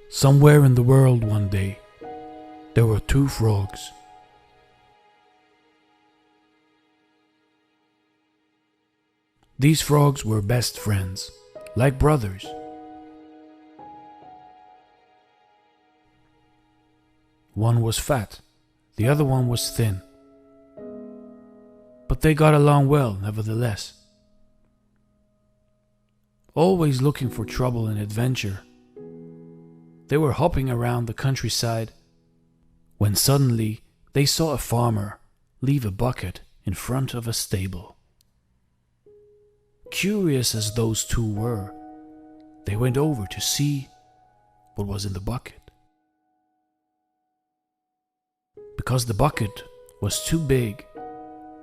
Somewhere in the world one day, there were two frogs. These frogs were best friends, like brothers. One was fat, the other one was thin. But they got along well, nevertheless. Always looking for trouble and adventure, they were hopping around the countryside when suddenly they saw a farmer leave a bucket in front of a stable. Curious as those two were, they went over to see what was in the bucket. Because the bucket was too big,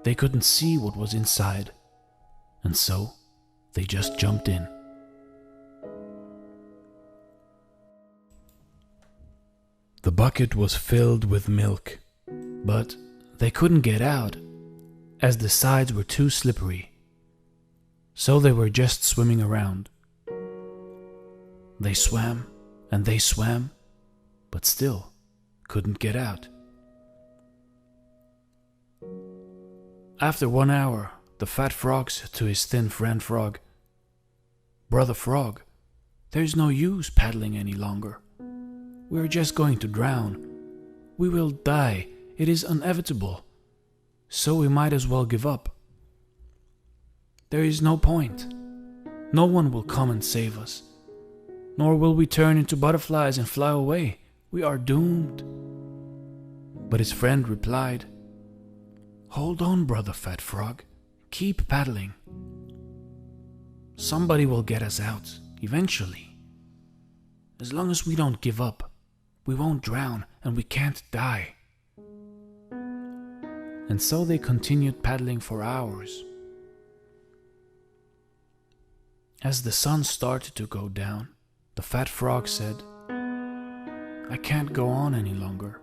they couldn't see what was inside, and so they just jumped in. The bucket was filled with milk, but they couldn't get out as the sides were too slippery, so they were just swimming around. They swam and they swam, but still couldn't get out. After 1 hour, the fat frog said to his thin friend frog, "Brother Frog, there's no use paddling any longer. We're just going to drown. We will die. It is inevitable. So we might as well give up. There is no point. No one will come and save us. Nor will we turn into butterflies and fly away. We are doomed." But his friend replied, "Hold on, Brother Fat Frog. Keep paddling. Somebody will get us out, eventually. As long as we don't give up, we won't drown and we can't die." And so they continued paddling for hours. As the sun started to go down, the fat frog said, "I can't go on any longer.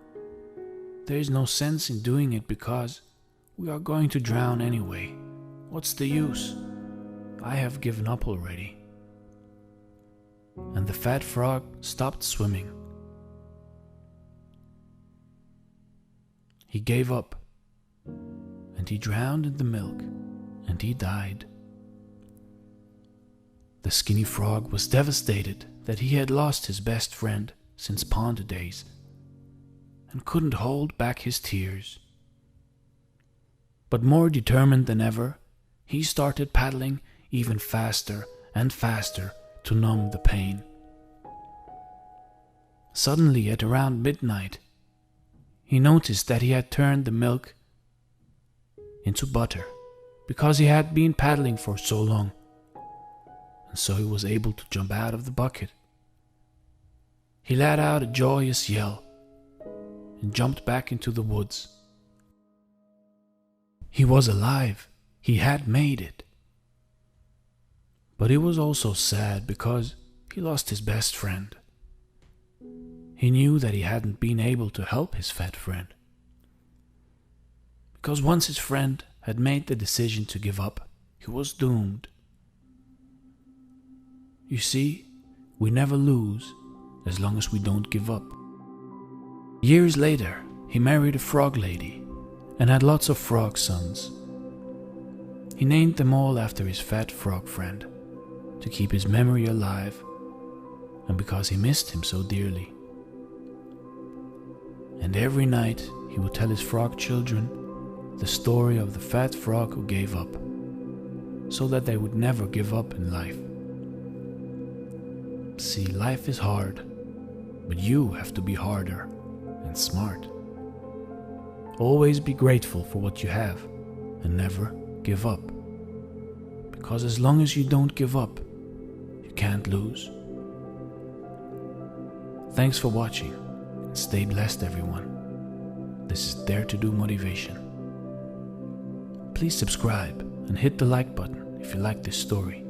There is no sense in doing it because we are going to drown anyway. What's the use? I have given up already." And the fat frog stopped swimming. He gave up, and he drowned in the milk, and he died. The skinny frog was devastated that he had lost his best friend since pond days, and couldn't hold back his tears. But more determined than ever, he started paddling even faster and faster to numb the pain. Suddenly, at around midnight, he noticed that he had turned the milk into butter because he had been paddling for so long, and so he was able to jump out of the bucket. He let out a joyous yell and jumped back into the woods. He was alive. He had made it. But he was also sad because he lost his best friend. He knew that he hadn't been able to help his fat friend. Because once his friend had made the decision to give up, he was doomed. You see, we never lose as long as we don't give up. Years later, he married a frog lady and had lots of frog sons. He named them all after his fat frog friend to keep his memory alive and because he missed him so dearly. And every night he would tell his frog children the story of the fat frog who gave up, so that they would never give up in life. See, life is hard, but you have to be harder and smart. Always be grateful for what you have and never give up. Because as long as you don't give up, you can't lose. Thanks for watching. Stay blessed, everyone. This is Dare to Do Motivation. Please subscribe and hit the like button if you like this story.